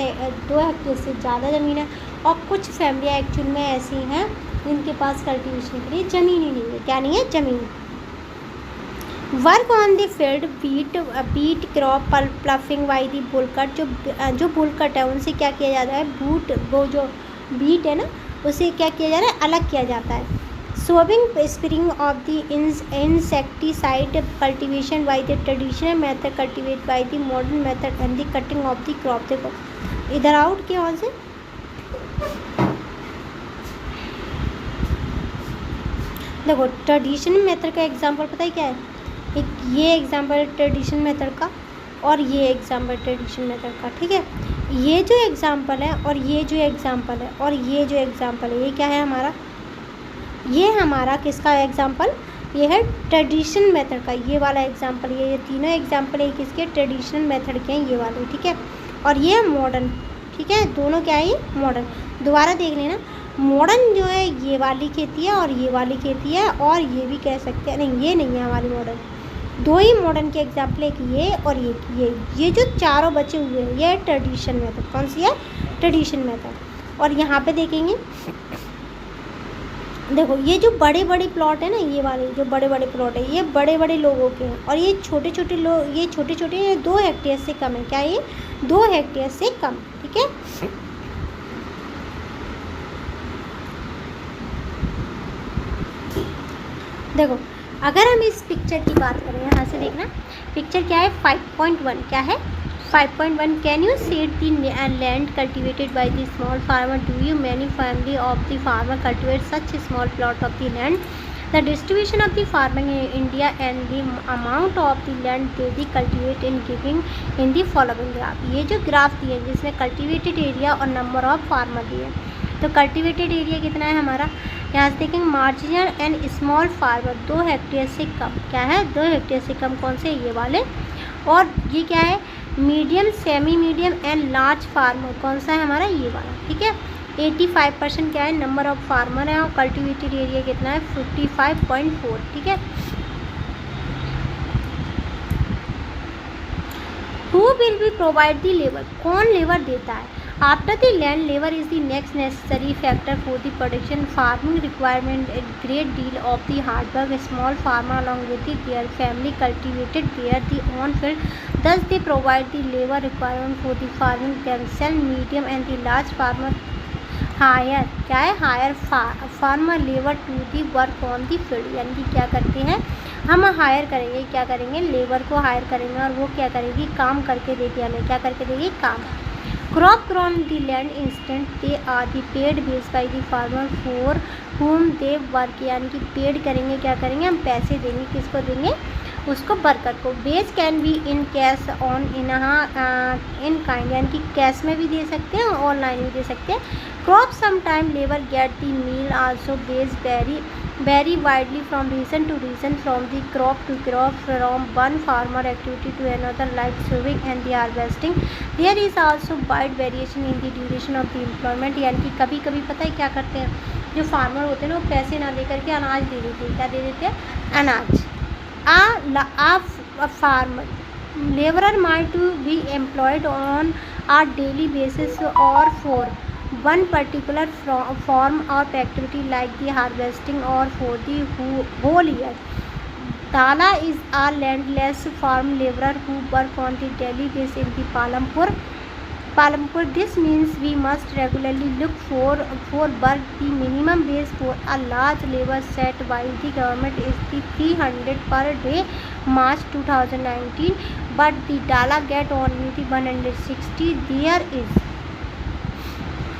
2 हेक्टेयर से ज़्यादा ज़मीन है, और कुछ फैमिलियाँ एक्चुअल में ऐसी हैं जिनके पास कल्टीवेशन के लिए ज़मीन ही नहीं है। क्या नहीं है? ज़मीन। Work on the field beat crop ploughing by the bullock, जो बुलकट है उनसे क्या किया जाता है? वो जो बीट है ना उसे क्या किया जा रहा है? अलग किया जाता है। Sowing, spraying of the insecticide, cultivation by the traditional method, cultivate by the modern method, and the cutting of the crop। देखो इधर आउट के ऑन से देखो ट्रेडिशनल मेथड का एग्जांपल पता है क्या है? एक ये एग्जांपल ट्रेडिशनल मेथड का और ये एग्जांपल ट्रेडिशनल मेथड का, ठीक है। ये जो एग्जांपल है और ये जो एग्जांपल है और ये जो एग्जांपल है, ये क्या है हमारा? ये हमारा किसका एग्जाम्पल? ये है ट्रेडिशनल मेथड का, ये वाला एग्जाम्पल। ये तीनों एग्जाम्पल है किसके? ट्रेडिशनल मेथड के हैं ये वाले, ठीक है। और ये मॉडर्न, ठीक है। दोनों क्या है? ये मॉडर्न। दोबारा देख लेना, मॉडर्न जो है ये वाली खेती है और ये वाली खेती है, और ये भी कह सकते हैं, नहीं ये नहीं है हमारी मॉडर्न। 2 ही मॉडर्न के एग्जाम्पल, एक ये और ये जो चारों बचे हुए हैं ये है ट्रेडिशनल मेथड। कौन सी है? Traditional method. और यहाँ पे देखेंगे देखो ये जो बड़े बड़े प्लॉट है ना, ये वाले जो बड़े बड़े प्लॉट है ये बड़े बड़े लोगों के हैं, और ये छोटे छोटे लोग, ये छोटे छोटे 2 हेक्टेयर से कम है। क्या ये? 2 हेक्टेयर से कम, ठीक है। देखो अगर हम इस पिक्चर की बात करें, यहाँ से देखना पिक्चर क्या है? 5.1 क्या है? 5.1 Can you see the land cultivated by the small farmer? Do you many family of the farmer cultivate such a small plot of the land? The distribution of the farming in India and the amount of the land they cultivate in giving in the following graph। ये जो graph दिए हैं जिसमें cultivated area और number of farmer दिए हैं, तो cultivated area कितना है हमारा, यहाँ से देखेंगे marginal and small farmer 2 hectare से कम, क्या है 2 हेक्टेयर से कम, कौन से ये वाले। और ये क्या है medium, semi medium and large farmer, कौन सा है हमारा ये वाला, ठीक है। 85% क्या है नंबर ऑफ फार्मर है, और कल्टिवेटेड एरिया कितना है 55.4, ठीक है। Who will be provide the labour, कौन लेबर देता है। After the land labour is the next necessary factor for the production, farming requirement a great deal of the hard work, small farmer along with their family cultivated their the own field, thus they provide the labor requirement for the farming themselves, medium and the large farmer hire, क्या है hire farmer labour to the work on the field, यानी कि क्या करते हैं हम higher करेंगे, क्या करेंगे लेबर को हायर करेंगे और वो क्या करेगी काम करके देगी हमें, क्या करके देगी काम। Crop grown the land instant they are the paid base by the farmer for home they work, यानी कि पेड करेंगे, क्या करेंगे हम पैसे देंगे, किसको देंगे उसको वर्कर को। Base can be in cash on in kind, यानी कि कैश में भी दे सकते हैं ऑनलाइन भी दे सकते हैं। Crop some time labour get the meal also base vary widely from region to region, from the crop to crop, from one farmer activity to another, like sowing and the harvesting. There is also wide variation in the duration of the employment, यानी कि कभी कभी पता है क्या करते हैं जो फार्मर होते हैं ना वो पैसे ना दे करके अनाज दे देते हैं, क्या दे देते हैं अनाज। A farmer laborer might to be employed on a daily basis or for one particular form of activity like the harvesting or for the whole year. Dala is a landless farm laborer who work on the daily basis in the Palampur. This means we must regularly look for work. The minimum wage for a large labor set by the government is the 300 per day March 2019, but the Dala get only the 160. There is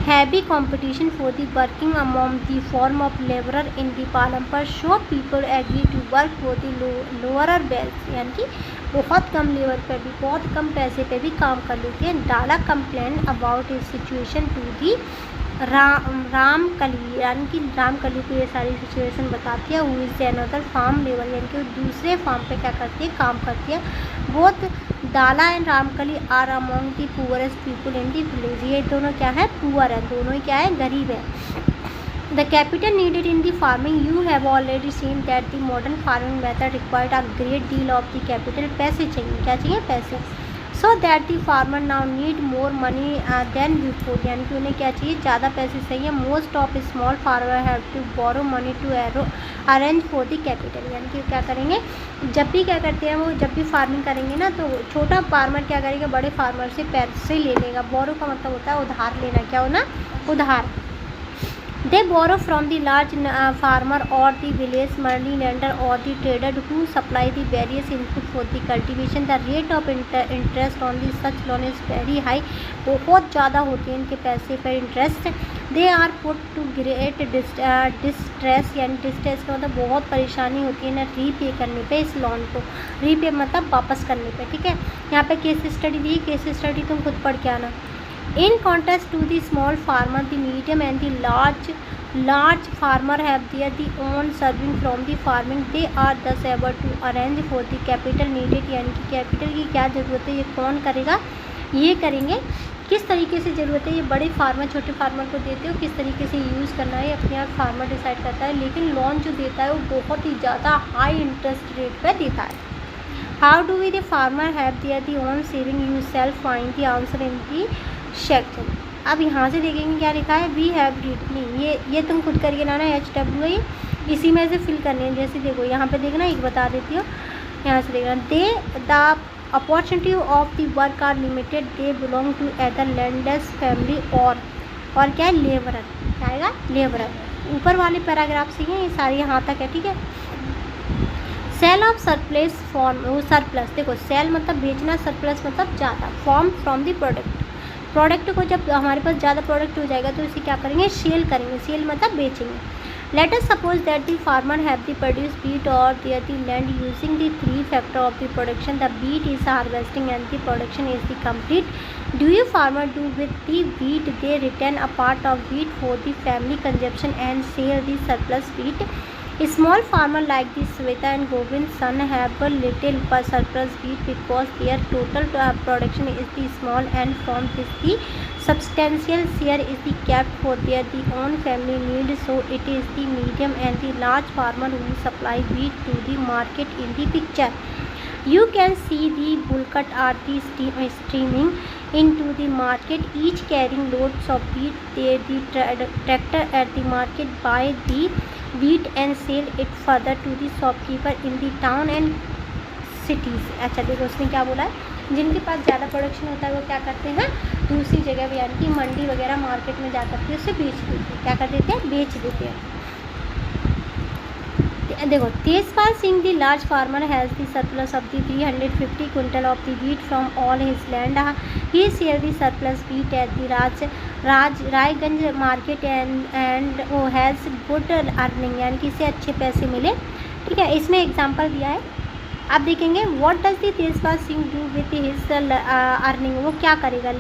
heavy competition for the working among the form of laborer in the Palampur, so people agree to work for the lower wages, यानी कि बहुत कम labour पे भी बहुत कम पैसे पे भी काम कर लेते हैं। डाला कंप्लेन अबाउट इस सिचुएशन टू दी रामकली, यानी कि रामकली को ये सारी सिचुएशन बताती है। Who is another farm labour, यानी कि दूसरे फार्म पे क्या करती है काम करती है। Both Dala and Ramkali are among the poorest people in the village, ये दोनों क्या है पुअर है, दोनों ही क्या है गरीब है। The capital needed in the farming, you have already seen that the modern farming method required a great deal of the capital, पैसे चाहिए, क्या चाहिए पैसे। So that the farmer now need more money than before, यानी कि उन्हें क्या चाहिए ज़्यादा पैसे चाहिए। Most of small farmer have to borrow money to arrange for the capital, यानी कि क्या करेंगे जब भी क्या करते हैं वो जब भी फार्मिंग करेंगे ना तो छोटा फार्मर क्या करेगा बड़े फार्मर से पैसे ले लेगा। बोरो का मतलब होता है उधार लेना, क्या होना उधार। They borrow from the large farmer or the village money lender or the trader who supply the various input for the cultivation. The rate of interest on the such loan is very high, बहुत ज़्यादा होती है इनके पैसे पर interest. They are put to great distress, यानी distress का मतलब बहुत परेशानी होती है ना रीपे करने पे इस लोन को, रीपे मतलब वापस करने पे, ठीक है। यहाँ पे केस स्टडी दी, केस स्टडी तुम खुद पढ़ के आना। In contrast to the small farmer, the medium and the large farmer have their own serving from the farming. They are thus able to arrange for the capital needed, यानी कि capital की क्या ज़रूरत है ये कौन करेगा, ये करेंगे। किस तरीके से ज़रूरत है ये बड़े फार्मर छोटे फार्मर को देते हो, किस तरीके से यूज़ करना है अपने आप फार्मर डिसाइड करता है। लेकिन लोन जो देता है वो बहुत ही ज़्यादा हाई इंटरेस्ट रेट पर देता है। How do we the farmer have their own saving, yourself find the answer in the section. अब यहाँ से देखेंगे क्या लिखा है, वी हैव रीड, नहीं ये तुम खुद करके लाना है, HW है इसी में से फिल करने हैं। जैसे देखो यहाँ पे देखना एक बता देती हो, यहाँ से देखना they the opportunity of the work are limited, they belong to other landless family और क्या है लेबरर, क्या आएगा लेबरर। ऊपर वाले पैराग्राफ से ये सारे यहाँ तक है, ठीक है। सेल ऑफ सरप्लस फॉर्म, वो सरप्लस देखो सेल मतलब बेचना, सरप्लस मतलब ज़्यादा, फॉर्म फ्रॉम द प्रोडक्ट को जब हमारे पास ज़्यादा प्रोडक्ट हो जाएगा तो इसे क्या करेंगे सेल करेंगे, सेल मतलब बेचेंगे। Let us suppose that the farmer have the produced wheat or the land using the three factor of the production. The wheat is harvesting and the production is the complete. Do you farmer do with the wheat? They return a part of wheat for the family consumption and sell the surplus wheat. A small farmer like the Sweta and Govind's son have a little surplus wheat because their total production is the small, and from this the substantial share is the kept for their the own family need. So it is the medium and the large farmer who supply wheat to the market in the picture. You can see the bull cart are the streaming into the market, each carrying loads of wheat. They the tractor at the market buy the wheat and sell it further to the shopkeeper in the town and cities. अच्छा देखो उसने क्या बोला है, जिनके पास ज़्यादा production होता है वो क्या करते हैं, दूसरी जगह भी यानी कि मंडी वगैरह मार्केट में जा करके उसे बेच देते हैं. क्या कर देते हैं, बेच देते हैं. देखो Tejpal Singh the large farmer has the surplus of the 350 quintal of the wheat from all his land. He sell the surplus wheat at the Raiganj market and वो हैज़ गुड अर्निंग, यानी कि इसे अच्छे पैसे मिले. ठीक है, इसमें एग्जांपल दिया है, आप देखेंगे. What does the Tejpal Singh do with his earning, वो क्या करेगा.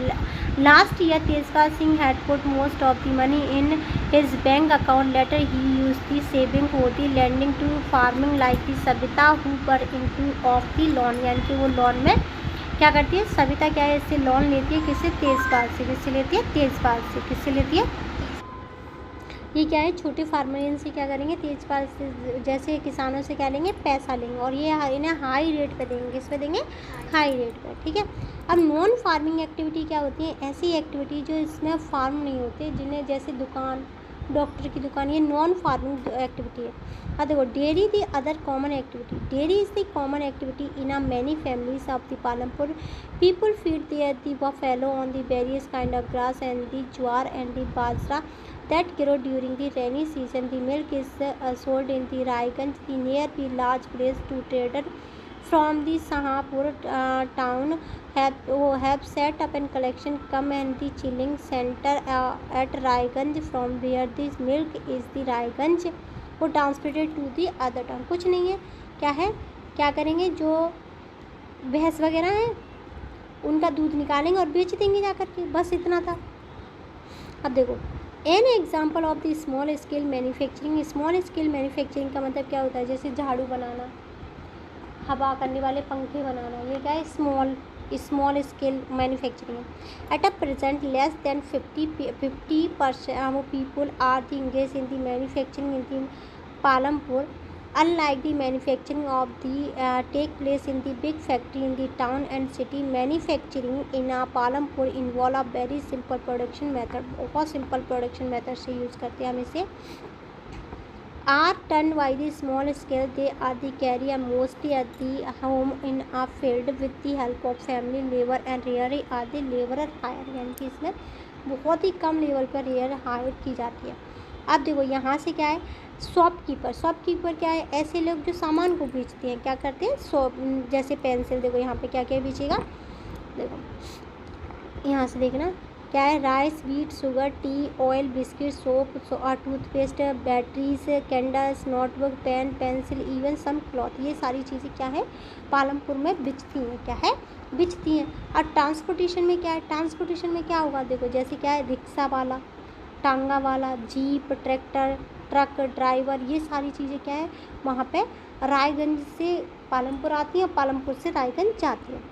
Last year Tejpal Singh had put most of the money in his bank account. Later he use the saving for the lending to farming like the Savita who per into of the loan, यानी कि वो loan में क्या करती है, सविता क्या है, इससे लोन लेती है. किससे, तेजपाल से. किससे लेती है, तेजपाल से. किससे लेती है, ये क्या है, छोटे फार्मर इनसे क्या करेंगे, तेजपाल से जैसे किसानों से क्या लेंगे, पैसा लेंगे, और ये इन्हें हाई रेट पे देंगे. किस पे देंगे, हाई रेट पे. ठीक है. अब नॉन फार्मिंग एक्टिविटी क्या होती है, ऐसी एक्टिविटी जो इसमें फार्म नहीं होते, जिन्हें जैसे दुकान, डॉक्टर की दुकान, ये नॉन फार्मिंग एक्टिविटी है. अब देखो dairy the other common activity. Dairy is the common activity in a many families of the Palampur. People feed the buffalo on the various kind of grass and the jowar and the bajra that grow during the rainy season. The milk is sold in the Raiganj, the near the large place to trader from the Sahapur town have set up and collection come and the chilling center at Raiganj, from where this milk is the Raiganj वो transported to the other town. कुछ नहीं है, क्या है, क्या करेंगे, जो भैंस वगैरह हैं उनका दूध निकालेंगे और बेच देंगे जा करके, बस इतना था. अब देखो an example of the small scale manufacturing. Small scale manufacturing का मतलब क्या होता है, जैसे झाड़ू बनाना, हवा करने वाले पंखे बनाना, ये क्या है, स्मॉल स्केल मैन्युफैक्चरिंग है. At a present less than 50% वो people are the engage in the manufacturing in the Palampur. Unlike the manufacturing of the take place in the big factory in the town and city, manufacturing in Palampur involve a very simple production method. बहुत simple production method से use करते हैं हम इसे. Are done by the small scale. They are the carry mostly at the home in a field with the help of family labor and rarely are the laborer hire. यानी कि इसमें बहुत ही कम level पर rare higher की जाती है. अब देखो यहाँ से क्या है, शॉपकीपर क्या है, ऐसे लोग जो सामान को बेचते हैं, क्या करते हैं, शॉप, जैसे पेंसिल, देखो यहाँ पे क्या क्या बेचेगा, देखो यहाँ से देखना क्या है, rice, wheat, sugar, tea, oil, biscuit, soap और toothpaste, batteries, candles, notebook, pen, pencil, even some cloth. ये सारी चीज़ें क्या है, पालमपुर में बिचती हैं. क्या है, बिचती हैं. और ट्रांसपोर्टेशन में क्या है, ट्रांसपोर्टेशन में क्या होगा, देखो जैसे क्या है, रिक्शा वाला, टांगा वाला, जीप, ट्रैक्टर, ट्रक ड्राइवर, ये सारी चीज़ें क्या है, वहाँ पे रायगंज से पालमपुर आती हैं, पालमपुर से रायगंज जाती हैं.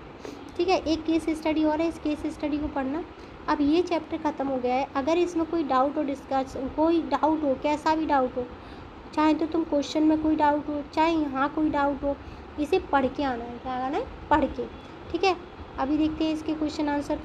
ठीक है. एक केस स्टडी और है, इस केस स्टडी को पढ़ना. अब ये चैप्टर ख़त्म हो गया है. अगर इसमें कोई डाउट हो, डिस्कस कोई डाउट हो, कैसा भी डाउट हो, चाहे तो तुम क्वेश्चन में कोई डाउट हो, चाहे यहाँ कोई डाउट हो, इसे पढ़ के आना है. क्या आना है, पढ़ के. ठीक है. अभी देखते हैं इसके क्वेश्चन आंसर.